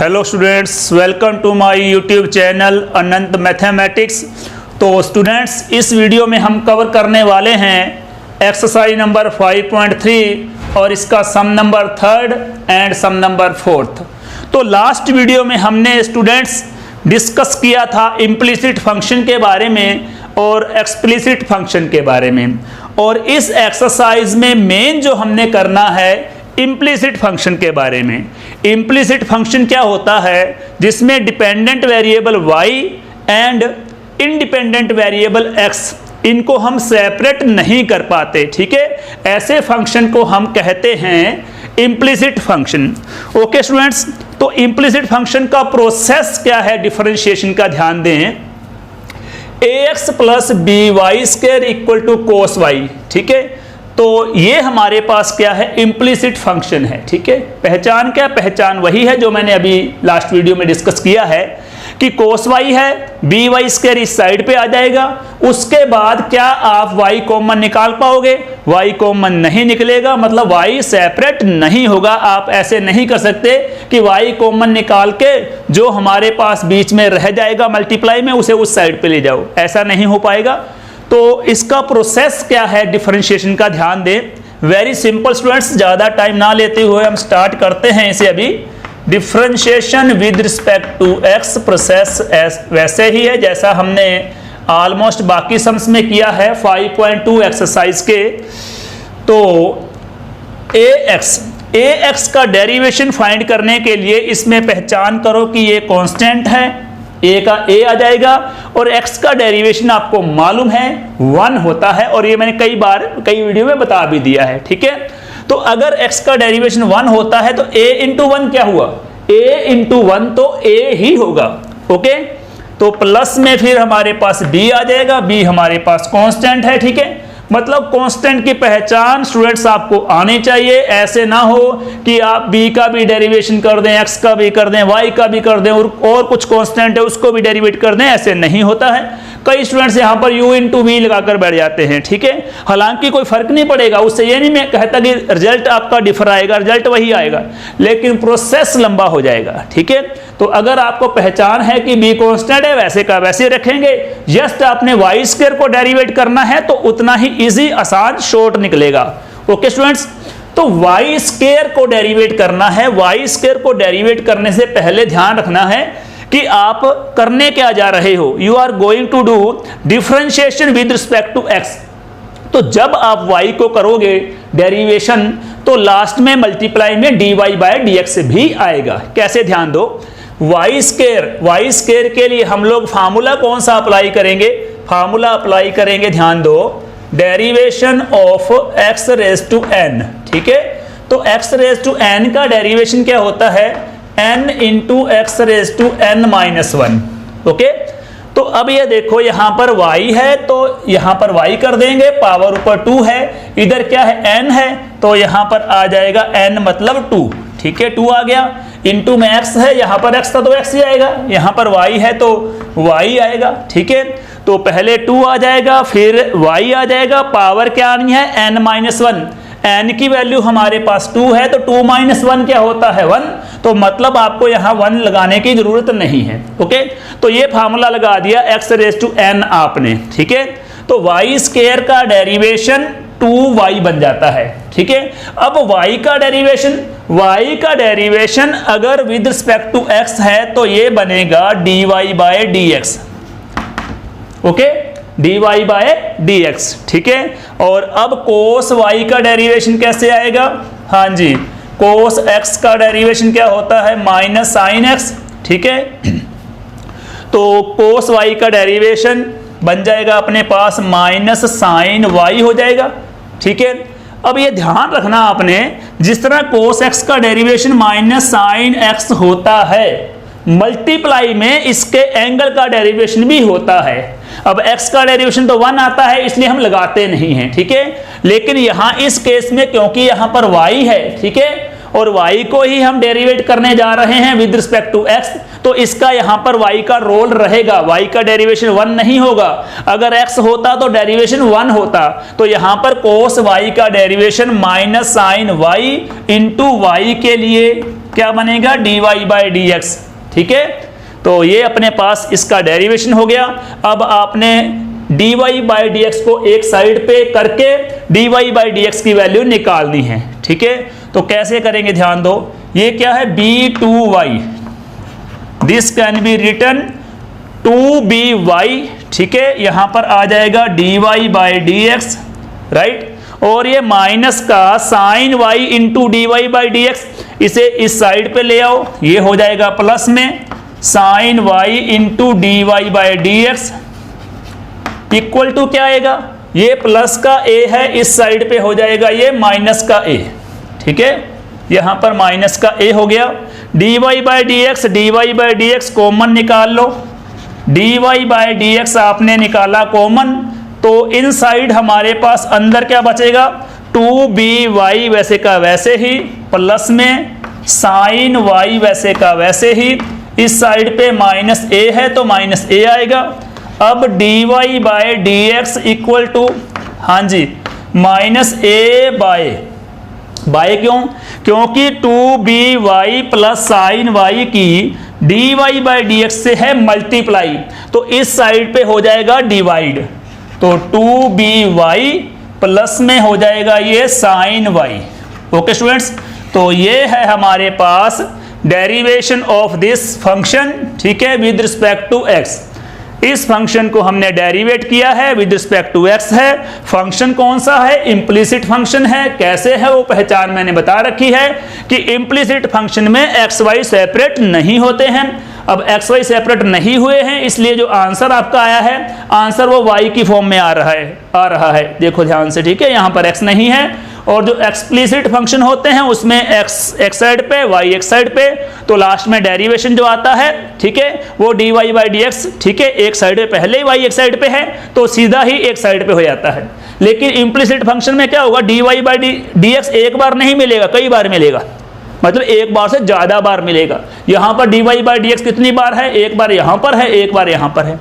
Hello students, welcome to my YouTube channel Anant mathematics. तो students, इस video में हम कवर करने वाले हैं एक्सरसाइज नंबर 5.3 और इसका सम नंबर 3 एंड सम नंबर 4। तो लास्ट वीडियो में हमने स्टूडेंट्स डिस्कस किया था इम्प्लिसिट फंक्शन के बारे में और एक्सप्लिसिट फंक्शन के बारे में, और इस एक्सरसाइज में मेन जो हमने करना है इम्प्लिसिट फंक्शन के बारे में। इम्प्लिसिट फंक्शन क्या होता है? जिसमें dependent variable y and independent variable x, इनको हम सेपरेट नहीं कर पाते। ठीक है, ऐसे फंक्शन को हम कहते हैं इम्प्लिसिट फंक्शन। ओके स्टूडेंट्स, तो इम्प्लिसिट फंक्शन का प्रोसेस क्या है डिफरेंशिएशन का ध्यान दें। ax plus by square equal to cos y। ठीक है, तो ये हमारे पास क्या है? इम्प्लिसिट फंक्शन है। ठीक है, पहचान क्या? पहचान वही है जो मैंने अभी लास्ट वीडियो में डिस्कस किया है कि cos y है, by स्क्वायर इस साइड पे आ जाएगा। उसके बाद क्या आप y कॉमन निकाल पाओगे? y कॉमन नहीं निकलेगा, मतलब y सेपरेट नहीं होगा। आप ऐसे नहीं कर सकते कि y कॉमन निकाल के जो हमारे पास बीच में रह जाएगा मल्टीप्लाई में उसे उस साइड पे ले जाओ, ऐसा नहीं हो पाएगा। तो इसका प्रोसेस क्या है डिफरेंशिएशन का ध्यान दें। वेरी सिंपल स्टूडेंट्स, ज़्यादा टाइम ना लेते हुए हम स्टार्ट करते हैं इसे अभी। Differentiation with respect to X process वैसे ही है जैसा हमने ऑलमोस्ट बाकी सम्स में किया है 5.2 एक्सरसाइज के। तो ax का डेरिवेशन फाइंड करने के लिए इसमें पहचान करो कि ये कांस्टेंट है, a का a आ जाएगा, और x का डेरिवेशन आपको मालूम है 1 होता है, और ये मैंने कई वीडियो में बता भी दिया है। ठीक है, तो अगर x का डेरिवेशन 1 होता है तो a इंटू 1 क्या हुआ? a इंटू 1 तो a ही होगा। ओके, तो प्लस में फिर हमारे पास b आ जाएगा, b हमारे पास कांस्टेंट है। ठीक है, मतलब कांस्टेंट की पहचान स्टूडेंट्स आपको आनी चाहिए। ऐसे ना हो कि आप b का भी डेरिवेशन कर दें, x का भी कर दें, y का भी कर दें, और कुछ कांस्टेंट है उसको भी डेरिवेट कर दें, ऐसे नहीं होता है। कई स्टूडेंट्स यहाँ पर u इंटू वी लगाकर बैठ जाते हैं। ठीक है, हालांकि कोई फर्क नहीं पड़ेगा, उससे ये नहीं मैं कहता कि रिजल्ट आपका डिफर आएगा, रिजल्ट वही आएगा, लेकिन प्रोसेस लंबा हो जाएगा। ठीक है, तो अगर आपको पहचान है कि b कांस्टेंट है, वैसे का वैसे रखेंगे। जस्ट आपने y स्क्वायर को डेरिवेट करना है तो उतना ही इजी, आसान, शॉर्ट निकलेगा। ओके स्टूडेंट्स, तो y स्क्वायर को डेरिवेट करना है। y स्क्वायर को डेरिवेट करने से पहले ध्यान रखना है कि आप करने क्या जा रहे हो। You are going to do differentiation with respect to x। तो जब आप y को करोगे डेरिवेशन तो लास्ट में मल्टीप्लाई में dy बाय dx भी आएगा। कैसे? ध्यान दो, y स्क्वायर के लिए हम लोग फार्मूला कौन सा अप्लाई करेंगे? फार्मूला अप्लाई करेंगे, ध्यान दो, derivation of x raise to n। ठीक है, तो x रेज टू n का डेरिवेशन क्या होता है? n into x raise to n minus 1। Okay, तो अब ये देखो यहाँ पर y है तो यहाँ पर y कर देंगे, पावर ऊपर 2 है, इधर क्या है? n है, तो यहाँ पर आ जाएगा n मतलब 2। ठीक है, 2 आ गया, इंटू में x है, यहाँ पर x था तो x ही आएगा, यहाँ पर y है तो y आएगा। ठीक है, तो पहले 2 आ जाएगा, फिर y आ जाएगा, पावर क्या आनी है? n minus 1। n की वैल्यू हमारे पास 2 है तो 2 माइनस 1 क्या होता है? 1। तो मतलब आपको यहाँ 1 लगाने की जरूरत नहीं है। ओके, तो ये फार्मूला लगा दिया x रेज टू n आपने। ठीक है, तो y स्क्वायर का डेरिवेशन 2y बन जाता है। ठीक है, अब y का डेरिवेशन अगर विद रिस्पेक्ट टू x है तो ये बनेगा dy by dx। Okay, dy by dx। ठीक है, और अब cos y का डेरिवेशन कैसे आएगा? हाँ जी, cos x का डेरिवेशन क्या होता है? Minus sine x। ठीक है, तो cos y का डेरिवेशन बन जाएगा अपने पास माइनस साइन y हो जाएगा। ठीक है, अब ये ध्यान रखना आपने, जिस तरह cos x का डेरिवेशन माइनस साइन x होता है, मल्टीप्लाई में इसके एंगल का डेरिवेशन भी होता है। अब x का डेरिवेशन तो 1 आता है इसलिए हम लगाते नहीं हैं। ठीक है, लेकिन यहाँ इस केस में क्योंकि यहाँ पर y है, ठीक है, और y को ही हम डेरिवेट करने जा रहे हैं विद रिस्पेक्ट टू x, तो इसका यहाँ पर y का रोल रहेगा, y का डेरिवेशन 1 नहीं होगा। अगर x होता तो डेरिवेशन 1 होता, तो यहाँ पर cos y का derivation minus sine y into y के लिए क्या बनेगा, dy बाई डी एक्स। ठीक है, तो ये अपने पास इसका डेरिवेशन हो गया। अब आपने dy बाई डी एक्स को एक साइड पे करके dy बाई डी एक्स की वैल्यू निकालनी है। ठीक है, तो कैसे करेंगे ध्यान दो, ये क्या है b2y, this can be written 2by। ठीक है, यहां पर आ जाएगा dy by D x, right, और ये माइनस का sine y into d y by D x, इसे इस साइड पे ले आओ, ये हो जाएगा प्लस में sine y into d y by D x equal to क्या आएगा, ये प्लस का a है, इस साइड पे हो जाएगा ये माइनस का a। ठीक है, यहां पर माइनस का a हो गया, dy by D X common निकाल लो, dy बाई डी एक्स आपने निकाला कॉमन, तो इन साइड हमारे पास अंदर क्या बचेगा, 2by वैसे का वैसे ही प्लस में साइन y वैसे का वैसे ही, इस साइड पे माइनस a है तो माइनस a आएगा। अब dy by D x equal to, हाँ जी, माइनस a बाय क्यों, क्योंकि 2by प्लस साइन y की dy बाई डी एक्स से है मल्टीप्लाई, तो इस साइड पे हो जाएगा डिवाइड, तो 2by प्लस में हो जाएगा ये साइन y। ओके स्टूडेंट्स, तो ये है हमारे पास डेरिवेशन ऑफ दिस फंक्शन। ठीक है, विद रिस्पेक्ट टू x, इस फंक्शन को हमने डेरिवेट किया है विद रिस्पेक्ट टू x है। फंक्शन कौन सा है, इम्प्लिसिट फंक्शन है। कैसे है वो पहचान मैंने बता रखी है कि इम्प्लिसिट फंक्शन में एक्स वाई सेपरेट नहीं होते हैं। अब एक्स वाई सेपरेट नहीं हुए हैं, इसलिए जो आंसर आपका आया है, आंसर वो y की फॉर्म में आ रहा है। देखो ध्यान से, ठीक है, यहाँ पर x नहीं है। और जो एक्सप्लिसिट फंक्शन होते हैं उसमें x एक साइड पे, y एक साइड पे, तो लास्ट में डेरिवेशन जो आता है, ठीक है, वो dy बाई डी एक्स, ठीक है, एक साइड पे पहले ही y एक साइड पे है तो सीधा ही एक साइड पे हो जाता है। लेकिन इम्प्लिसिट फंक्शन में क्या होगा, dy बाई डी एक्स एक बार नहीं मिलेगा, कई बार मिलेगा, मतलब एक बार से ज्यादा बार मिलेगा। यहाँ पर dy बाई डी एक्स कितनी बार है, एक बार यहाँ पर है, एक बार यहाँ पर है।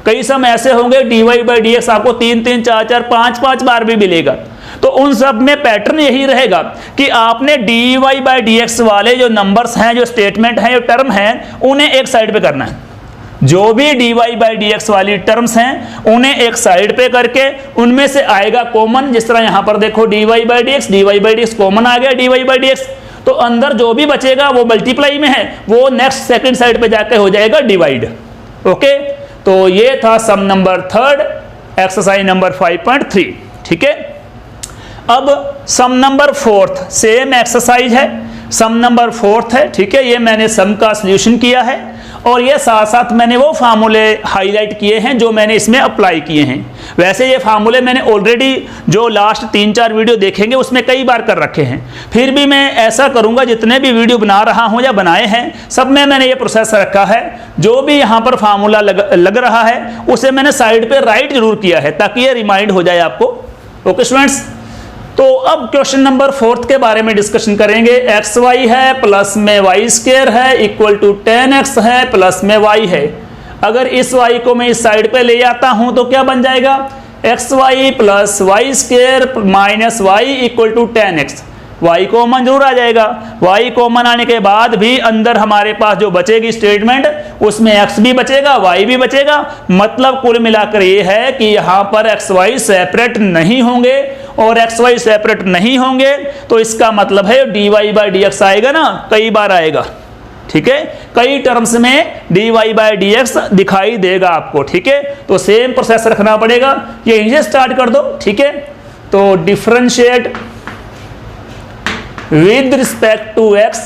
कई समय ऐसे होंगे dy बाई डी एक्स आपको 3 3 4 4 5 5 बार भी मिलेगा। तो उन सब में पैटर्न यही रहेगा कि आपने dy बाई डी एक्स वाले जो नंबर्स हैं, जो स्टेटमेंट हैं, जो टर्म हैं, उन्हें एक साइड पे करना है। जो भी dy बाई डी एक्स वाली टर्म्स हैं उन्हें एक साइड पे करके उनमें से आएगा कॉमन। जिस तरह यहाँ पर देखो dy by D X common आ गया, dy बाई डी एक्स, तो अंदर जो भी बचेगा वो मल्टीप्लाई में है, वो नेक्स्ट सेकंड साइड पे जाके हो जाएगा डिवाइड। ओके, तो ये था सम नंबर 3 एक्सरसाइज नंबर 5.3। ठीक है, अब सम नंबर 4 सेम एक्सरसाइज है, सम नंबर 4 है। ठीक है, ये मैंने सम का सॉल्यूशन किया है और ये साथ साथ मैंने वो फार्मूले हाईलाइट किए हैं जो मैंने इसमें अप्लाई किए हैं। वैसे ये फार्मूले मैंने ऑलरेडी जो लास्ट 3-4 वीडियो देखेंगे उसमें कई बार कर रखे हैं, फिर भी मैं ऐसा करूंगा जितने भी वीडियो बना रहा हूं या बनाए हैं सब में मैंने ये प्रोसेस रखा है। जो भी यहाँ पर फार्मूला लग रहा है उसे मैंने साइड पे राइट जरूर किया है ताकि ये रिमाइंड हो जाए आपको। ओके स्टूडेंट्स, तो अब क्वेश्चन नंबर 4 के बारे में डिस्कशन करेंगे। एक्स वाई है प्लस में वाई स्क्वायर है इक्वल टू 10x है प्लस में y है। अगर इस y को मैं इस साइड पे ले आता हूं तो क्या बन जाएगा, x y plus y square minus y equal to 10x। y common जरूर आ जाएगा, y कॉमन आने के बाद भी अंदर हमारे पास जो बचेगी स्टेटमेंट उसमें x भी बचेगा y भी बचेगा। मतलब कुल मिलाकर ये है कि यहाँ पर एक्स वाई सेपरेट नहीं होंगे, और एक्स वाई सेपरेट नहीं होंगे तो इसका मतलब है dy बाई डी एक्स आएगा ना, कई बार आएगा। ठीक है, कई टर्म्स में dy बाई डी एक्स दिखाई देगा आपको। ठीक है, तो सेम प्रोसेस रखना पड़ेगा। ये इसे स्टार्ट कर दो। ठीक है, तो differentiate with respect to x।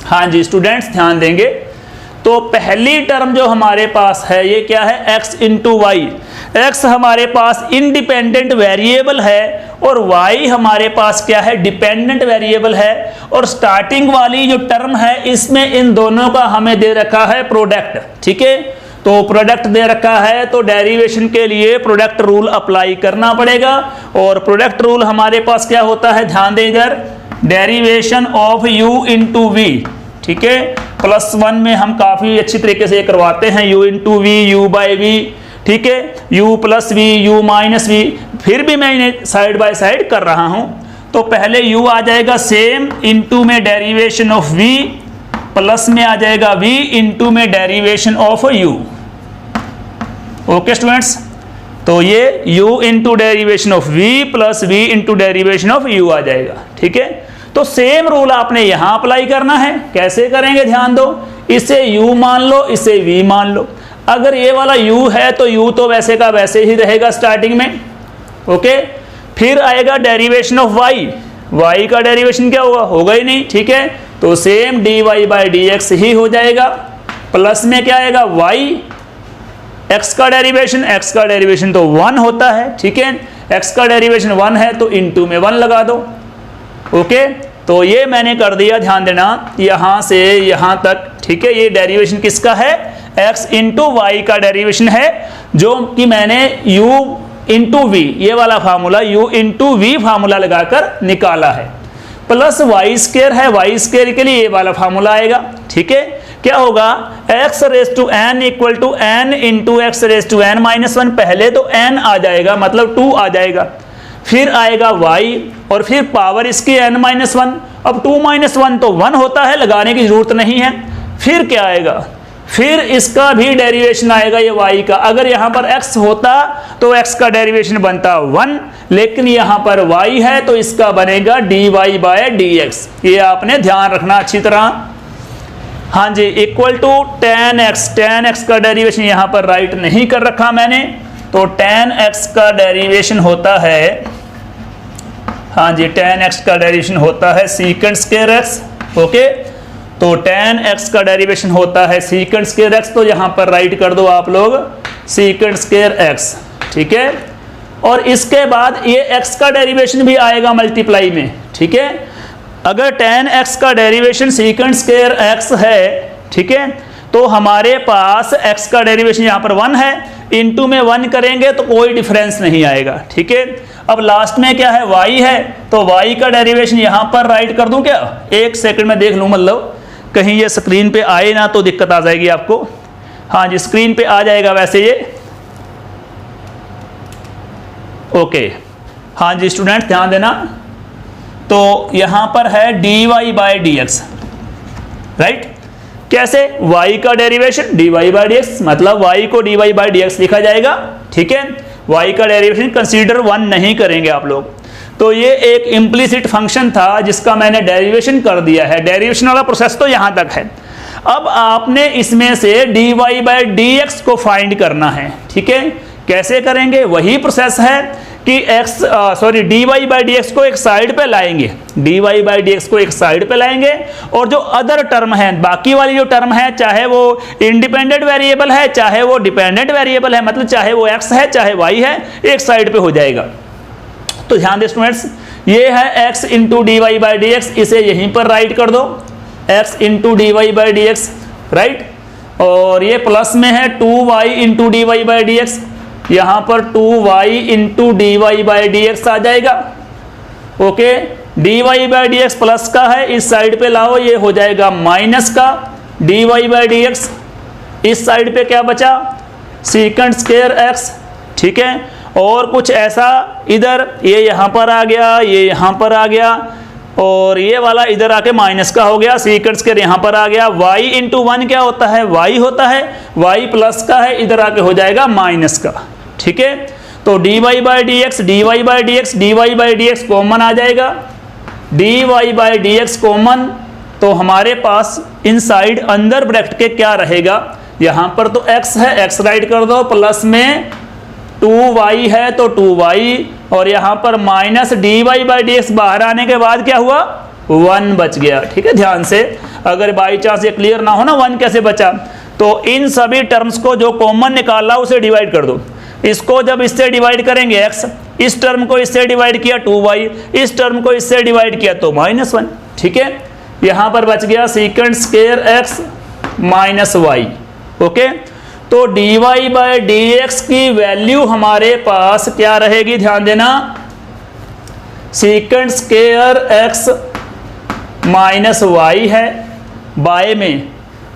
हाँ जी स्टूडेंट्स ध्यान देंगे, तो पहली टर्म जो हमारे पास है ये क्या है, x इंटू वाई। x हमारे पास इंडिपेंडेंट वेरिएबल है और y हमारे पास क्या है, डिपेंडेंट वेरिएबल है। और स्टार्टिंग वाली जो टर्म है इसमें इन दोनों का हमें दे रखा है प्रोडक्ट। ठीक है, तो प्रोडक्ट दे रखा है तो डेरिवेशन के लिए प्रोडक्ट रूल अप्लाई करना पड़ेगा। और प्रोडक्ट रूल हमारे पास क्या होता है, ध्यान दें इधर, derivation of u into v, ठीक है। +1 में हम काफ़ी अच्छी तरीके से करवाते हैं, u into v, u by v, ठीक है, u plus v, u minus v. फिर भी मैं इन्हें साइड बाय साइड कर रहा हूं। तो पहले u आ जाएगा सेम, इंटू में डेरिवेशन ऑफ v, प्लस में आ जाएगा v इंटू में derivation of u। Okay students, तो ये u into derivation of v plus v into derivation of u आ जाएगा, ठीक है। तो सेम रूल आपने यहां अप्लाई करना है। कैसे करेंगे ध्यान दो, इसे u मान लो, इसे v मान लो। अगर ये वाला u है तो u तो वैसे का वैसे ही रहेगा स्टार्टिंग में, ओके। फिर आएगा डेरिवेशन ऑफ y, y का डेरिवेशन क्या होगा, होगा ही नहीं, ठीक है। तो सेम dy बाई dx ही हो जाएगा। प्लस में क्या आएगा y, x का डेरिवेशन तो 1 होता है, ठीक है। x का डेरिवेशन 1 है तो इंटू में 1 लगा दो, ओके। तो ये मैंने कर दिया, ध्यान देना, यहां से यहां तक, ठीक है। ये डेरिवेशन किसका है, x इंटू वाई का डेरिवेशन है, जो कि मैंने u इंटू वी, ये वाला formula u into v formula लगाकर निकाला है। प्लस वाई स्क्वायर है, वाई स्क्वायर के लिए ये वाला फार्मूला आएगा, ठीक है। क्या होगा, x raise to n equal to n into x raise to n minus 1। पहले तो n आ जाएगा, मतलब 2 आ जाएगा, फिर आएगा y और फिर पावर इसकी n माइनस 1। अब 2 माइनस 1 तो 1 होता है, लगाने की जरूरत नहीं है। फिर क्या आएगा, फिर इसका भी डेरिवेशन आएगा ये y का। अगर यहाँ पर x होता तो x का डेरिवेशन बनता 1, लेकिन यहाँ पर y है तो इसका बनेगा dy बाय dx। ये आपने ध्यान रखना अच्छी तरह। हाँ जी, इक्वल टू tan x का डेरिवेशन यहाँ पर राइट नहीं कर रखा मैंने, तो tan x का डेरिवेशन होता है, हाँ जी, tan x का डेरिवेशन होता है सीकेंट स्क्वायर x, ओके। तो tan x का डेरिवेशन होता है सीकेंट स्क्वायर x, तो यहाँ पर राइट कर दो आप लोग सीकेंट स्क्वायर x, ठीक है। और इसके बाद ये x का डेरिवेशन भी आएगा मल्टीप्लाई में, ठीक है। अगर tan x का डेरिवेशन सीकेंट स्क्वायर x है, ठीक है, तो हमारे पास x का डेरिवेशन यहाँ पर 1 है, इंटू में 1 करेंगे तो कोई डिफरेंस नहीं आएगा, ठीक है। अब लास्ट में क्या है, y है, तो y का डेरिवेशन यहाँ पर राइट कर दूं क्या, एक सेकंड में देख लूं, मतलब कहीं ये स्क्रीन पे आए ना तो दिक्कत आ जाएगी आपको। हाँ जी, स्क्रीन पे आ जाएगा वैसे ये, ओके। हाँ जी स्टूडेंट ध्यान देना, तो यहां पर है dy बाय dx, राइट। कैसे, y का डेरिवेशन dy बाय dx, मतलब y को dy बाय dx लिखा जाएगा, ठीक है। y का डेरिवेशन कंसीडर 1 नहीं करेंगे आप लोग। तो ये एक इम्प्लिसिट फंक्शन था जिसका मैंने डेरिवेशन कर दिया है। डेरिवेशन वाला प्रोसेस तो यहां तक है। अब आपने इसमें से dy बाय dx को फाइंड करना है, ठीक है। कैसे करेंगे, वही प्रोसेस है कि dy बाय dx को एक साइड पे लाएंगे, dy बाय dx को एक साइड पे लाएंगे, और जो अदर टर्म है, बाकी वाली जो टर्म है, चाहे वो इंडिपेंडेंट वेरिएबल है चाहे वो डिपेंडेंट वेरिएबल है, मतलब चाहे वो x है चाहे y है, एक साइड पे हो जाएगा। तो ध्यान दे स्टूडेंट्स, ये है x into dy by dx, इसे यहीं पर राइट कर दो, x into dy by dx, right. और ये प्लस में है 2y into dy by dx, यहाँ पर 2y into dy by dx आ जाएगा, okay. dy by dx plus का है, इस साइड पे लाओ, ये हो जाएगा माइनस का dy बाई dx। इस साइड पे क्या बचा, सीकेंट स्क्वायर x, ठीक है। और कुछ ऐसा इधर, ये यहाँ पर आ गया, ये यहाँ पर आ गया, और ये वाला इधर आके माइनस का हो गया, सीकेंट स्क्वायर यहाँ पर आ गया। y इंटू 1 क्या होता है, y होता है, y प्लस का है, इधर आके हो जाएगा माइनस का, ठीक है। तो dy बाई dx कॉमन आ जाएगा, dy बाई dx कॉमन, तो हमारे पास इनसाइड अंदर ब्रैकेट के क्या रहेगा, यहाँ पर तो x है, x राइट कर दो, प्लस में 2y है तो 2y, और यहाँ पर माइनस dy बाई dx बाहर आने के बाद क्या हुआ, 1 बच गया, ठीक है। ध्यान से, अगर बाई चांस ये क्लियर ना हो ना 1 कैसे बचा, तो इन सभी टर्म्स को जो कॉमन निकाला उसे डिवाइड कर दो। इसको जब इससे डिवाइड करेंगे x, इस टर्म को इससे डिवाइड किया 2y, इस टर्म को इससे डिवाइड किया तो -1, ठीक है। यहाँ पर बच गया secant square x minus y, okay. तो dy बाय dx की वैल्यू हमारे पास क्या रहेगी, ध्यान देना, secant square x minus y है, बाय में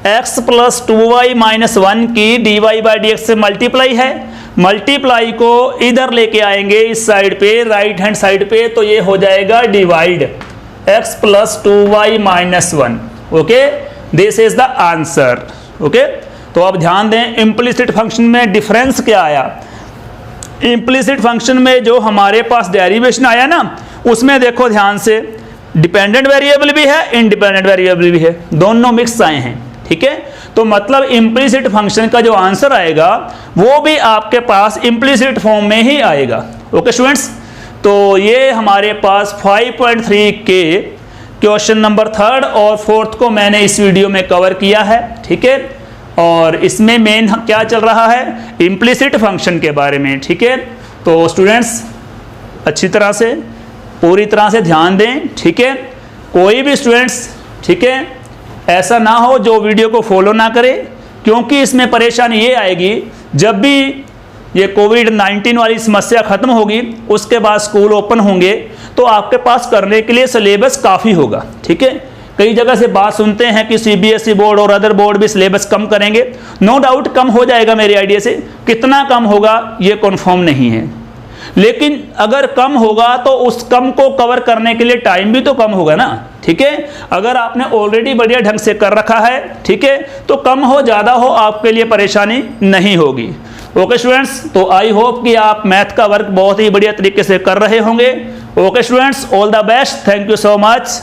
x प्लस 2y माइनस 1 की dy बाई डी एक्स से मल्टीप्लाई है, मल्टीप्लाई को इधर लेके आएंगे इस साइड पे, राइट हैंड साइड पे, तो ये हो जाएगा divide x plus 2y minus 1। Okay, this is the answer. Okay, तो अब ध्यान दें इम्प्लिसिट फंक्शन में डिफरेंस क्या आया। इम्प्लिसिट फंक्शन में जो हमारे पास डेरिवेशन आया ना, उसमें देखो ध्यान से, डिपेंडेंट वेरिएबल भी है, इंडिपेंडेंट वेरिएबल भी है, दोनों मिक्स आए हैं। ठीक है, तो मतलब इम्प्लिसिट फंक्शन का जो आंसर आएगा वो भी आपके पास इम्प्लिसिट फॉर्म में ही आएगा। ओके स्टूडेंट्स, तो ये हमारे पास 5.3 के क्वेश्चन नंबर 3 और 4 को मैंने इस वीडियो में कवर किया है। ठीक है, और इसमें मेन क्या चल रहा है, इम्प्लिसिट फंक्शन के बारे में। ठीक है, तो स्टूडेंट्स अच्छी तरह से पूरी तरह से ध्यान दें। ठीक है, कोई भी स्टूडेंट्स, ठीक है, ऐसा ना हो जो वीडियो को फॉलो ना करे, क्योंकि इसमें परेशानी ये आएगी जब भी ये कोविड-19 वाली समस्या खत्म होगी, उसके बाद स्कूल ओपन होंगे, तो आपके पास करने के लिए सिलेबस काफ़ी होगा। ठीक है, कई जगह से बात सुनते हैं कि सीबीएसई बोर्ड और अदर बोर्ड भी सिलेबस कम करेंगे। नो डाउट कम हो जाएगा मेरे आइडिया से, कितना कम होगा ये कन्फर्म नहीं है, लेकिन अगर कम होगा तो उस कम को कवर करने के लिए टाइम भी तो कम होगा ना। ठीक है, अगर आपने ऑलरेडी बढ़िया ढंग से कर रखा है, ठीक है, तो कम हो ज़्यादा हो आपके लिए परेशानी नहीं होगी। ओके स्टूडेंट्स, तो आई होप कि आप मैथ का वर्क बहुत ही बढ़िया तरीके से कर रहे होंगे। Okay students, all the best, thank you so much.